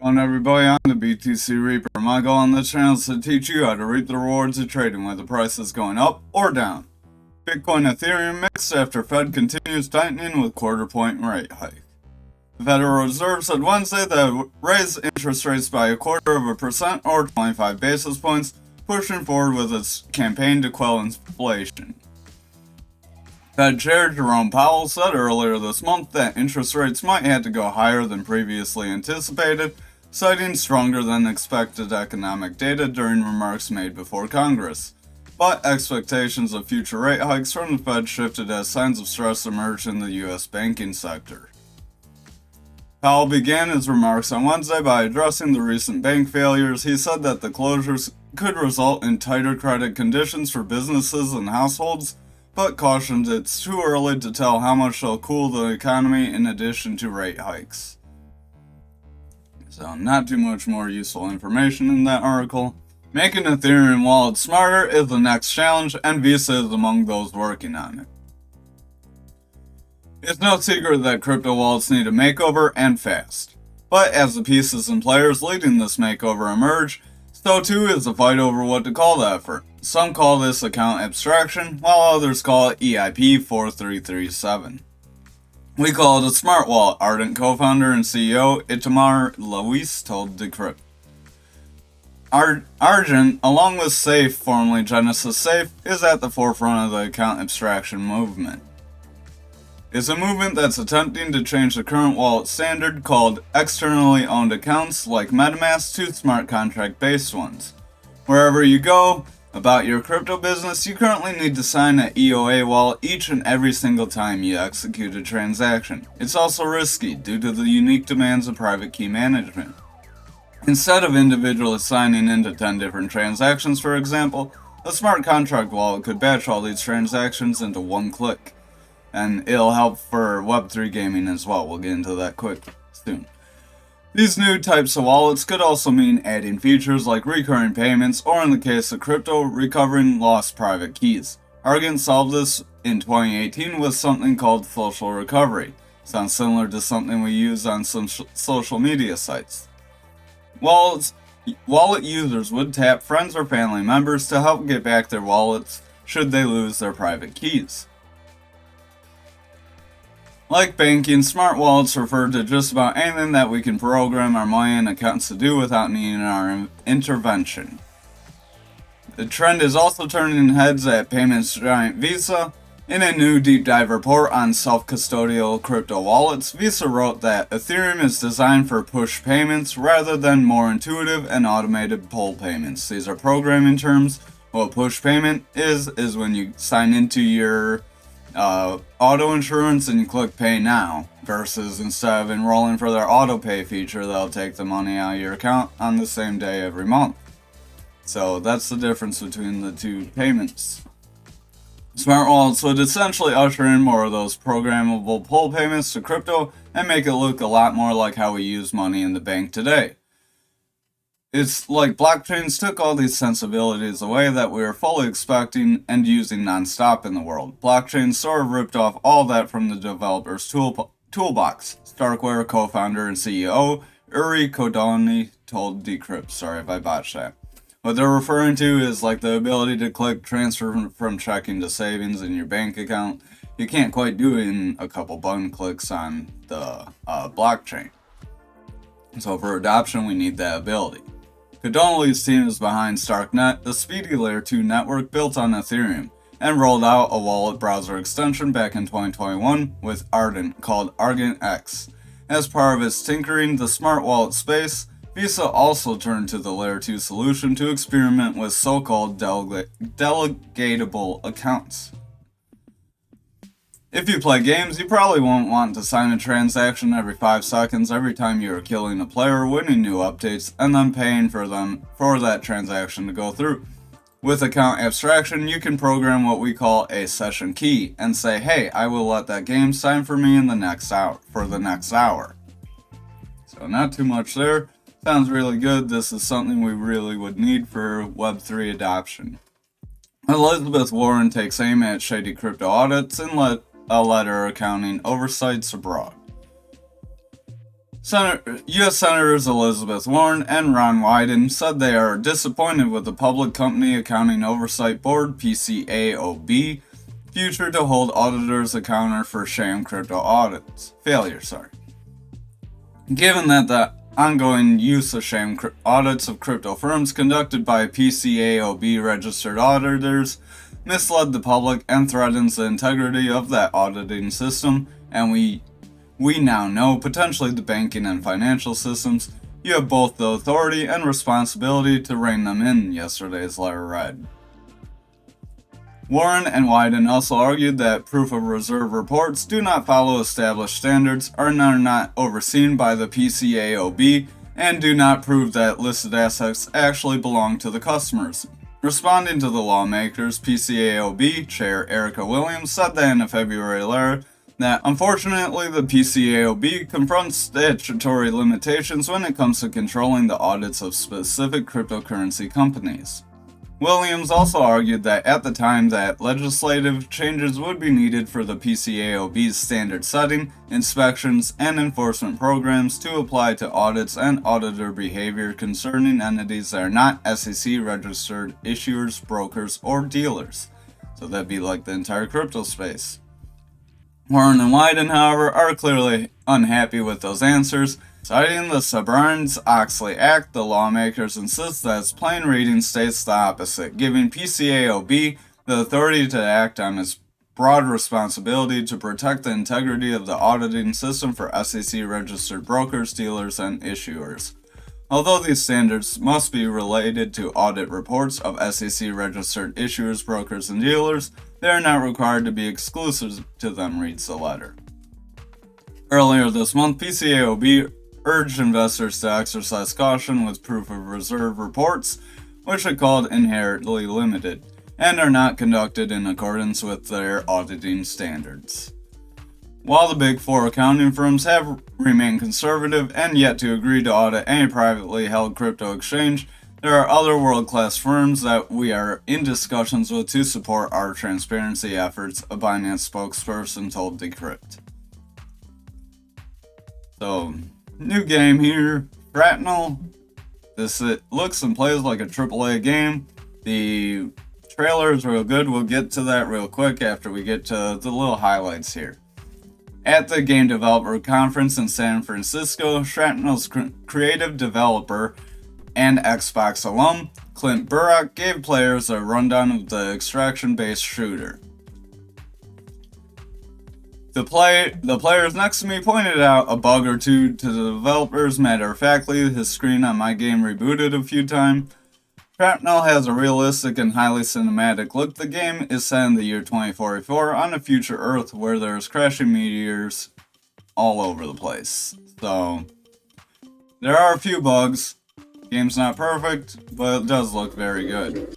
Going on everybody, I'm the BTC Reaper. My goal on this channel is to teach you how to reap the rewards of trading with the prices going up or down. Bitcoin Ethereum mixed after Fed continues tightening with quarter-point rate hike. The Federal Reserve said Wednesday that it would raise interest rates by 0.25% or 25 basis points, pushing forward with its campaign to quell inflation. Fed Chair Jerome Powell said earlier this month that interest rates might have to go higher than previously anticipated, citing stronger than expected economic data during remarks made before Congress. But expectations of future rate hikes from the Fed shifted as signs of stress emerged in the U.S. banking sector. Powell began his remarks on Wednesday by addressing the recent bank failures. He said that the closures could result in tighter credit conditions for businesses and households, but cautioned it's too early to tell how much they'll cool the economy in addition to rate hikes. So not too much more useful information in that article. Making Ethereum wallets smarter is the next challenge, and Visa is among those working on it. It's no secret that crypto wallets need a makeover, and fast. But as the pieces and players leading this makeover emerge, so too is the fight over what to call the effort. Some call this account abstraction, while others call it EIP 4337. We call it a smart wallet, Ardent co-founder and CEO Itamar Luis told Decrypt. Argent, along with Safe, formerly Genesis Safe, is at the forefront of the account abstraction movement. It's a movement that's attempting to change the current wallet standard called externally owned accounts like MetaMask to smart contract-based ones. Wherever you go about your crypto business, you currently need to sign an EOA wallet each and every single time you execute a transaction. It's also risky due to the unique demands of private key management. Instead of individually signing into 10 different transactions, for example, a smart contract wallet could batch all these transactions into one click. And it'll help for Web3 gaming as well. We'll get into that quick soon. These new types of wallets could also mean adding features like recurring payments, or in the case of crypto, recovering lost private keys. Argent solved this in 2018 with something called social recovery. Sounds similar to something we use on some social media sites. Wallet users would tap friends or family members to help get back their wallets should they lose their private keys. Like banking, smart wallets refer to just about anything that we can program our money and accounts to do without needing our intervention. The trend is also turning heads at payments giant Visa. In a new deep dive report on self-custodial crypto wallets, Visa wrote that Ethereum is designed for push payments rather than more intuitive and automated pull payments. These are programming terms. What push payment is when you sign into your auto insurance and you click pay now, versus instead of enrolling for their auto pay feature, they'll take the money out of your account on the same day every month. So that's the difference between the two payments. Smart wallets would essentially usher in more of those programmable pull payments to crypto and make it look a lot more like how we use money in the bank today. It's like blockchains took all these sensibilities away that we were fully expecting and using non-stop in the world. Blockchains sort of ripped off all that from the developer's toolbox. Starkware co-founder and CEO Uri Kodani told Decrypt. Sorry if I botched that. What they're referring to is like the ability to click transfer from checking to savings in your bank account. You can't quite do it in a couple button clicks on the blockchain. So for adoption, we need that ability. Kodani's team is behind StarkNet, the speedy Layer 2 network built on Ethereum, and rolled out a wallet browser extension back in 2021 with Ardent called Argent X. As part of its tinkering the smart wallet space, Visa also turned to the Layer 2 solution to experiment with so-called delegatable accounts. If you play games, you probably won't want to sign a transaction every 5 seconds every time you are killing a player, winning new updates, and then paying for that transaction to go through. With account abstraction, you can program what we call a session key and say, hey, I will let that game sign for me in the next hour, So not too much there. Sounds really good. This is something we really would need for Web3 adoption. Elizabeth Warren takes aim at shady crypto audits and a letter accounting oversights abroad. U.S. Senators Elizabeth Warren and Ron Wyden said they are disappointed with the Public Company Accounting Oversight Board (PCAOB) future to hold auditors accountable for sham crypto audits failure. Given that the ongoing use of sham audits of crypto firms conducted by PCAOB registered auditors misled the public and threatens the integrity of that auditing system, and we now know potentially the banking and financial systems, you have both the authority and responsibility to rein them in, yesterday's letter read. Warren and Wyden also argued that proof of reserve reports do not follow established standards, are not overseen by the PCAOB, and do not prove that listed assets actually belong to the customers. Responding to the lawmakers, PCAOB Chair Erica Williams said that in a February letter that unfortunately the PCAOB confronts statutory limitations when it comes to controlling the audits of specific cryptocurrency companies. Williams also argued that at the time that legislative changes would be needed for the PCAOB's standard setting, inspections, and enforcement programs to apply to audits and auditor behavior concerning entities that are not SEC-registered issuers, brokers, or dealers. So that'd be like the entire crypto space. Warren and Wyden, however, are clearly unhappy with those answers. Citing the Sarbanes-Oxley Act, the lawmakers insist that its plain reading states the opposite, giving PCAOB the authority to act on its broad responsibility to protect the integrity of the auditing system for SEC-registered brokers, dealers, and issuers. Although these standards must be related to audit reports of SEC-registered issuers, brokers, and dealers, they are not required to be exclusive to them, reads the letter. Earlier this month, PCAOB urged investors to exercise caution with proof of reserve reports, which it called inherently limited, and are not conducted in accordance with their auditing standards. While the Big Four accounting firms have remained conservative and yet to agree to audit any privately held crypto exchange, there are other world-class firms that we are in discussions with to support our transparency efforts, a Binance spokesperson told Decrypt. So, new game here, Shrapnel. This looks and plays like a AAA game. The trailer is real good. We'll get to that real quick after we get to the little highlights here. At the Game Developer Conference in San Francisco, Shrapnel's creative developer and Xbox alum, Clint Burrock, gave players a rundown of the extraction-based shooter. The players next to me pointed out a bug or two to the developers. Matter of factly, his screen on my game rebooted a few times. Shrapnel has a realistic and highly cinematic look. The game is set in the year 2044 on a future Earth where there's crashing meteors all over the place. So, there are a few bugs. The game's not perfect, but it does look very good.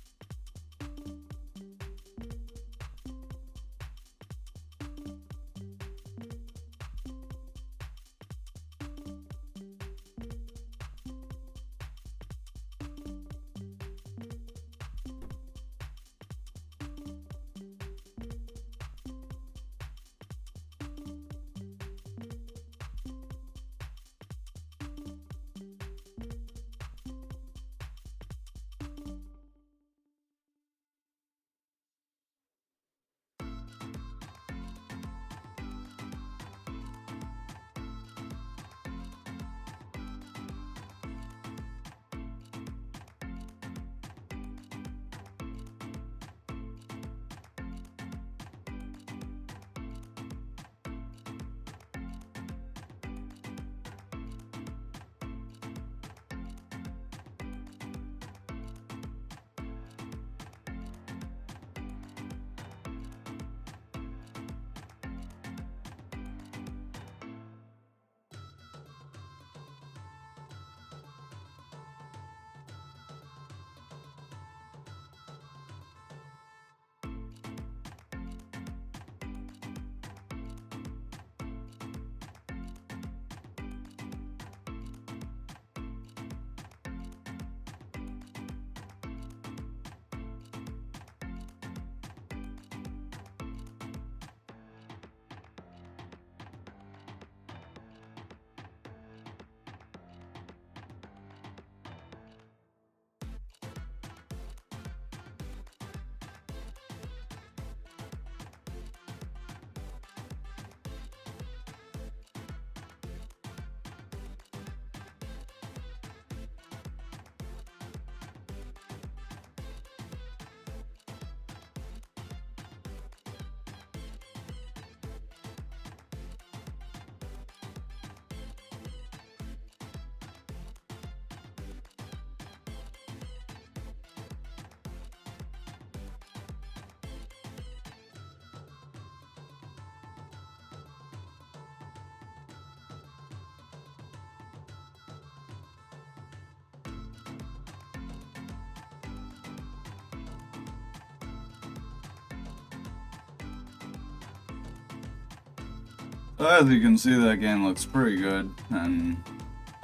So as you can see, that game looks pretty good, and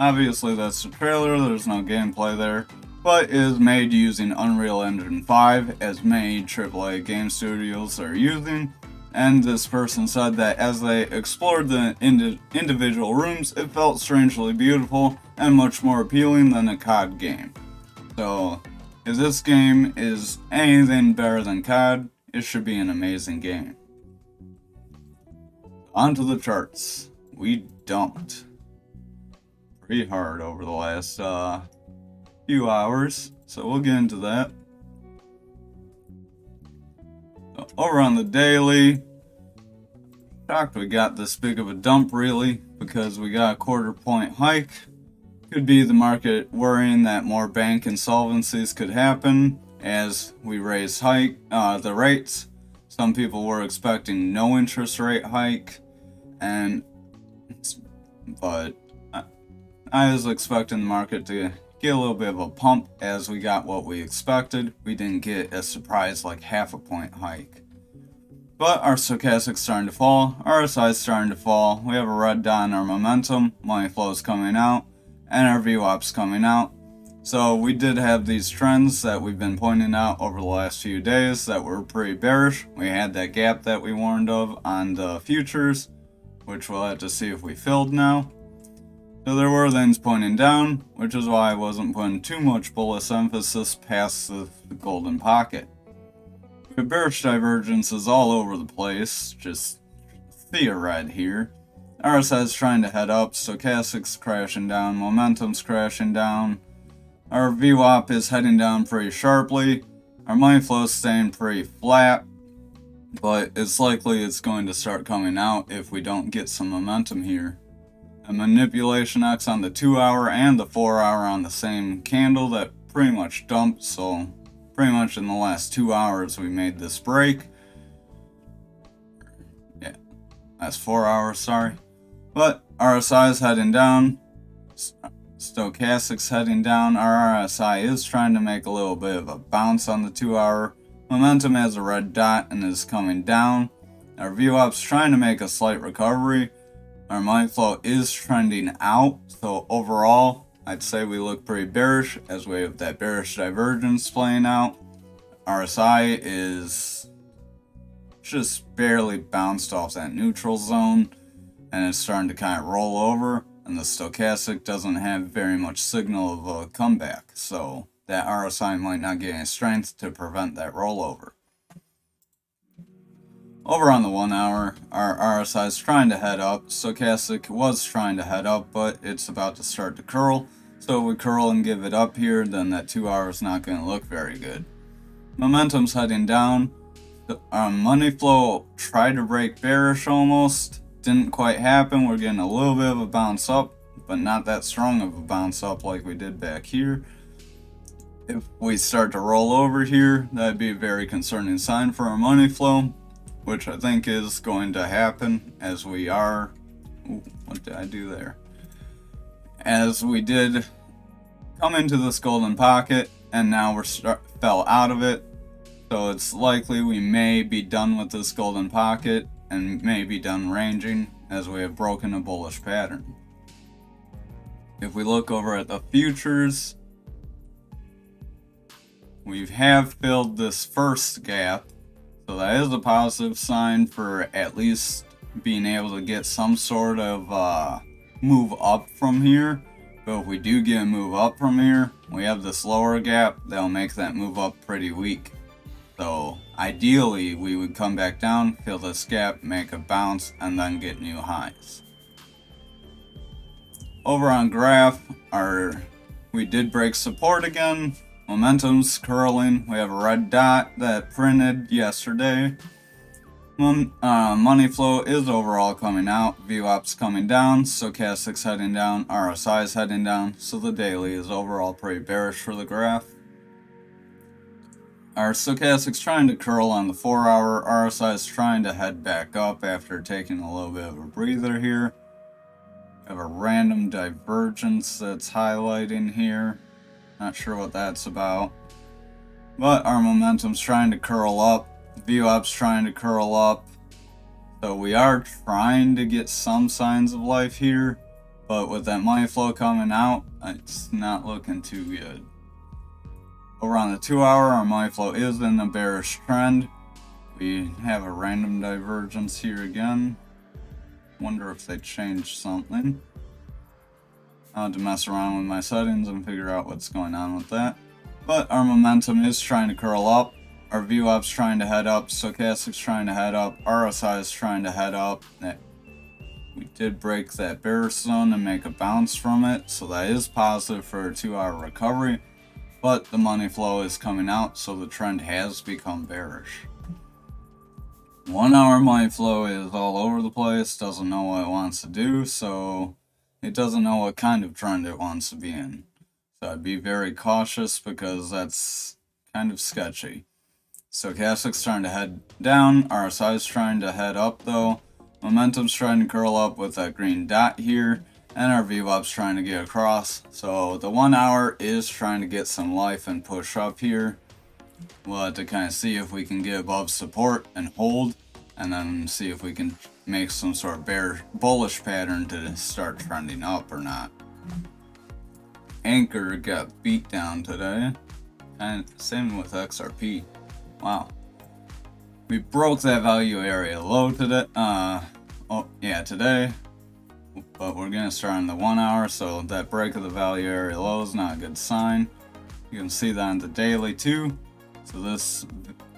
obviously that's the trailer, there's no gameplay there, but is made using Unreal Engine 5, as many AAA game studios are using. And this person said that as they explored the individual rooms, it felt strangely beautiful and much more appealing than a COD game. So, if this game is anything better than COD, it should be an amazing game. On to the charts. We dumped pretty hard over the last few hours, so we'll get into that. Over on the daily, shocked we got this big of a dump really, because we got a 1/4 point hike. Could be the market worrying that more bank insolvencies could happen as we raise the rates. Some people were expecting no interest rate hike, but I was expecting the market to get a little bit of a pump as we got what we expected. We didn't get a surprise like 1/2 point hike. But our stochastic's starting to fall, RSI's starting to fall, we have a red dot on our momentum, money flow's coming out, and our VWAP's coming out. So we did have these trends that we've been pointing out over the last few days that were pretty bearish. We had that gap that we warned of on the futures, which we'll have to see if we filled now. So there were things pointing down, which is why I wasn't putting too much bullish emphasis past the golden pocket. The bearish divergence is all over the place, just theoret here. RSI's trying to head up, stochastic's crashing down, momentum's crashing down. Our VWAP is heading down pretty sharply. Our money flow's staying pretty flat, but it's likely it's going to start coming out if we don't get some momentum here. A manipulation X on the 2 hour and the 4 hour on the same candle that pretty much dumped, so pretty much in the last 2 hours we made this break. Yeah, last 4 hours, sorry. But RSI is heading down, stochastic's heading down. Our RSI is trying to make a little bit of a bounce on the 2 hour. Momentum has a red dot and is coming down. Our VWAP's trying to make a slight recovery. Our money flow is trending out, so overall I'd say we look pretty bearish as we have that bearish divergence playing out. RSI is just barely bounced off that neutral zone and it's starting to kind of roll over, and the stochastic doesn't have very much signal of a comeback, so that RSI might not get any strength to prevent that rollover. Over on the 1 hour, our RSI is trying to head up. Stochastic was trying to head up, but it's about to start to curl. So if we curl and give it up here, then that 2 hour is not going to look very good. Momentum's heading down. Our money flow tried to break bearish almost. Didn't quite happen. We're getting a little bit of a bounce up, but not that strong of a bounce up like we did back here. If we start to roll over here, that'd be a very concerning sign for our money flow, which I think is going to happen as we are. Ooh, what did I do there? As we did come into this golden pocket, and now we're fell out of it. So it's likely we may be done with this golden pocket and may be done ranging as we have broken a bullish pattern. If we look over at the futures, we have filled this first gap. So that is a positive sign for at least being able to get some sort of move up from here. But if we do get a move up from here, we have this lower gap that'll make that move up pretty weak. So ideally we would come back down, fill this gap, make a bounce, and then get new highs. Over on graph, we did break support again. Momentum's curling. We have a red dot that printed yesterday. Money flow is overall coming out. VWAP's coming down. Stochastic's heading down. RSI's heading down. So the daily is overall pretty bearish for the graph. Our stochastic's trying to curl on the 4 hour. RSI's trying to head back up after taking a little bit of a breather here. We have a random divergence that's highlighting here. Not sure what that's about. But our momentum's trying to curl up. VWAP's trying to curl up. So we are trying to get some signs of life here, but with that money flow coming out, it's not looking too good. Over on the 2 hour, our money flow is in a bearish trend. We have a random divergence here again. Wonder if they changed something. I'll have to mess around with my settings and figure out what's going on with that. But our momentum is trying to curl up. Our VWAP's trying to head up. Stochastic's trying to head up. RSI is trying to head up. We did break that bearish zone and make a bounce from it, so that is positive for a 2 hour recovery. But the money flow is coming out, so the trend has become bearish. 1 hour money flow is all over the place, doesn't know what it wants to do, so it doesn't know what kind of trend it wants to be in. So I'd be very cautious because that's kind of sketchy. Stochastic's trying to head down, RSI's trying to head up though. Momentum's trying to curl up with that green dot here, and our VWAP's trying to get across. So the 1 hour is trying to get some life and push up here. We'll have to kind of see if we can get above support and hold, and then see if we can make some sort of bullish pattern to start trending up or not. Anchor got beat down today, and same with XRP. Wow. We broke that value area low today. Today. But we're gonna start on the 1 hour, so that break of the value area low is not a good sign. You can see that on the daily too. So this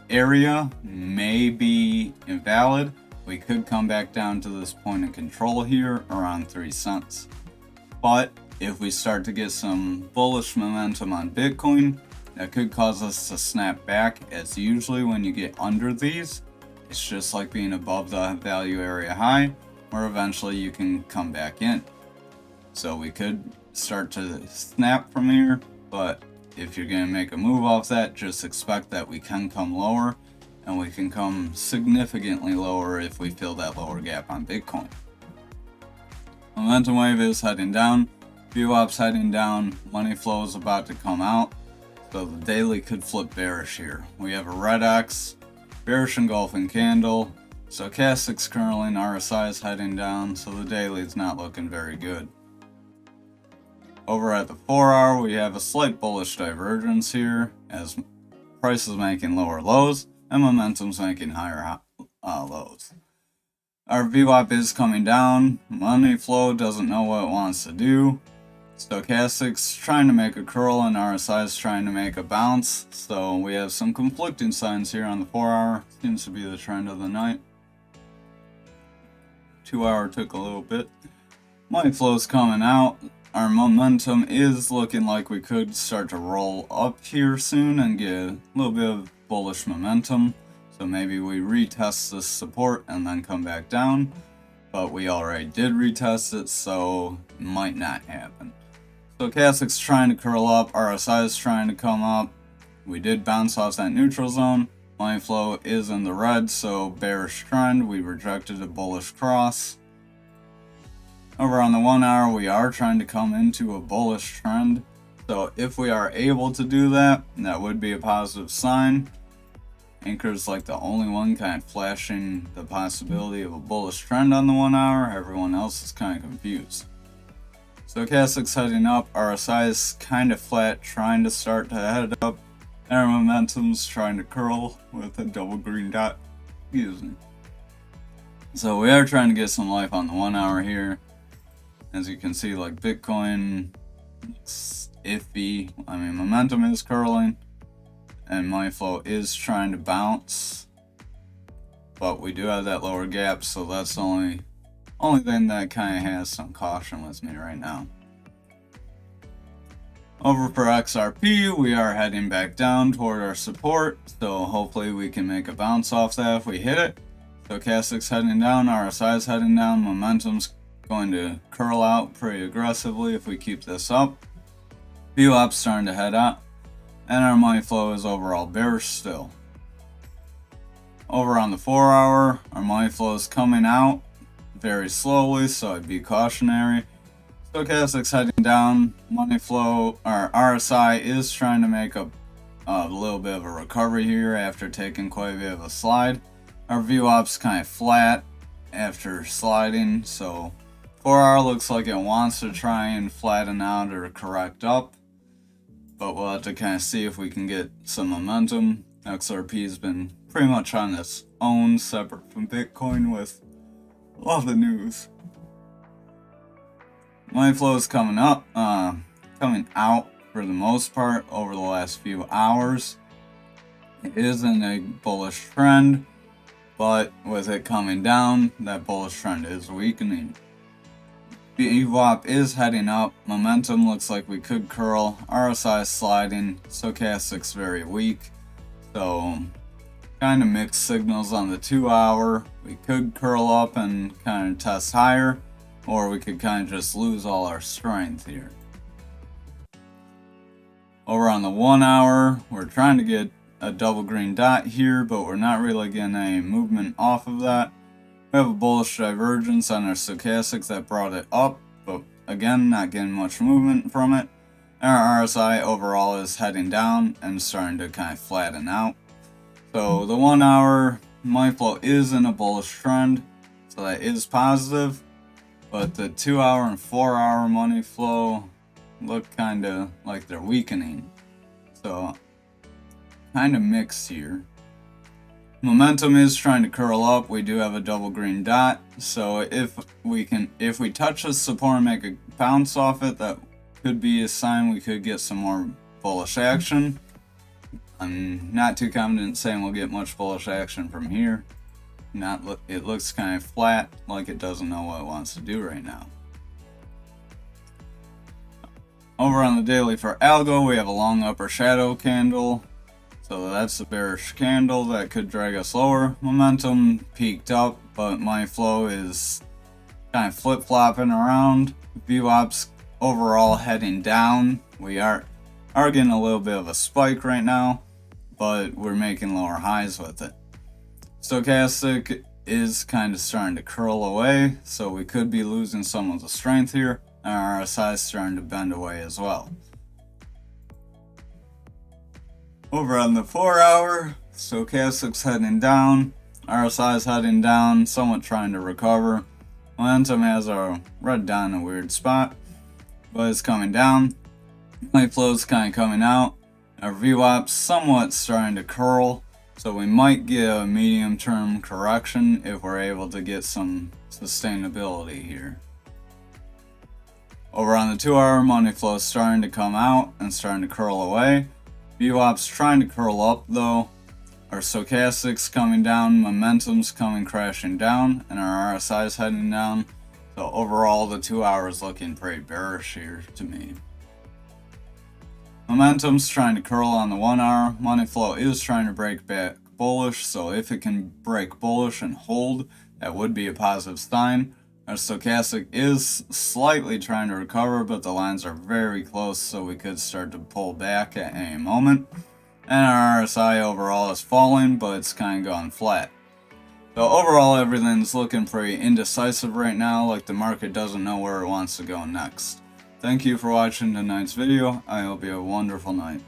area may be invalid. We could come back down to this point of control here around 3 cents. But if we start to get some bullish momentum on Bitcoin, that could cause us to snap back, as usually when you get under these, it's just like being above the value area high, where eventually you can come back in. So we could start to snap from here, but if you're going to make a move off that, just expect that we can come lower, and we can come significantly lower if we fill that lower gap on Bitcoin. Momentum wave is heading down, VWAP's heading down, money flow is about to come out, so the daily could flip bearish here. We have a red X, bearish engulfing candle, stochastic's curling, RSI is heading down, so the daily is not looking very good. Over at the 4 hour, we have a slight bullish divergence here, as price is making lower lows and momentum's making higher lows. Our VWAP is coming down, money flow doesn't know what it wants to do. Stochastic's trying to make a curl and RSI is trying to make a bounce, so we have some conflicting signs here on the 4 hour. Seems to be the trend of the night. 2 hour took a little bit. Money flow's coming out. Our momentum is looking like we could start to roll up here soon and get a little bit of bullish momentum. So maybe we retest this support and then come back down. But we already did retest it, so it might not happen. Stochastic's trying to curl up, RSI is trying to come up. We did bounce off that neutral zone. Money flow is in the red, so bearish trend. We rejected a bullish cross. Over on the 1 hour, we are trying to come into a bullish trend. So if we are able to do that, that would be a positive sign. Anchor's like the only one kind of flashing the possibility of a bullish trend on the 1 hour. Everyone else is kind of confused. Stochastic's heading up, RSI is kind of flat, trying to start to head up, and our momentum's trying to curl with a double green dot. Excuse me. So we are trying to get some life on the 1 hour here. As you can see, like Bitcoin, it's iffy. I mean, momentum is curling, and money flow is trying to bounce. But we do have that lower gap, so that's the only thing that kind of has some caution with me right now. Over for XRP, we are heading back down toward our support, so hopefully we can make a bounce off that if we hit it. Stochastic's heading down, RSI is heading down, momentum's going to curl out pretty aggressively if we keep this up. VWAP's starting to head up, and our money flow is overall bearish still. Over on the 4 hour, our money flow is coming out very slowly, so I'd be cautionary. Stochastic's heading down, money flow, or RSI is trying to make a little bit of a recovery here after taking quite a bit of a slide. Our VWAP's kind of flat, after sliding. So 4-hour looks like it wants to try and flatten out or correct up, but we'll have to kind of see if we can get some momentum. XRP has been pretty much on its own, separate from Bitcoin, with all the news. Money flow is coming out for the most part over the last few hours. It is in a bullish trend, but with it coming down, that bullish trend is weakening. VWAP is heading up. Momentum looks like we could curl. RSI is sliding. Stochastic's very weak. So kind of mixed signals on the 2-hour. We could curl up and kind of test higher, or we could kind of just lose all our strength here. Over on the 1-hour, we're trying to get a double green dot here, but we're not really getting any movement off of that. We have a bullish divergence on our stochastics that brought it up, but again, not getting much movement from it. And our RSI overall is heading down and starting to kind of flatten out. So the 1-hour money flow is in a bullish trend, so that is positive. But the 2-hour and 4-hour money flow look kind of like they're weakening. So kind of mixed here. Momentum is trying to curl up. We do have a double green dot, so if we touch the support and make a bounce off it, that could be a sign we could get some more bullish action. I'm not too confident saying we'll get much bullish action from here. It looks kind of flat, like it doesn't know what it wants to do right now. Over on the daily for algo, we have a long upper shadow candle. So that's the bearish candle that could drag us lower. Momentum peaked up, but money flow is kind of flip-flopping around. VWAP's overall heading down. We are getting a little bit of a spike right now, but we're making lower highs with it. Stochastic is kind of starting to curl away, so we could be losing some of the strength here. And our RSI is starting to bend away as well. Over on the 4-hour, stochastic's heading down, RSI is heading down, somewhat trying to recover. Momentum has our red dot in a weird spot, but it's coming down. Money flow's kind of coming out. Our VWAP's somewhat starting to curl, so we might get a medium-term correction if we're able to get some sustainability here. Over on the 2-hour, money flow's starting to come out and starting to curl away. VWAP's trying to curl up though. Our stochastic's coming down, momentum's coming crashing down, and our RSI's heading down. So overall, the 2-hour is looking pretty bearish here to me. Momentum's trying to curl on the 1-hour. Money flow is trying to break back bullish, so if it can break bullish and hold, that would be a positive sign. Our stochastic is slightly trying to recover, but the lines are very close, so we could start to pull back at any moment. And our RSI overall is falling, but it's kind of gone flat. So overall, everything's looking pretty indecisive right now, like the market doesn't know where it wants to go next. Thank you for watching tonight's video. I hope you have a wonderful night.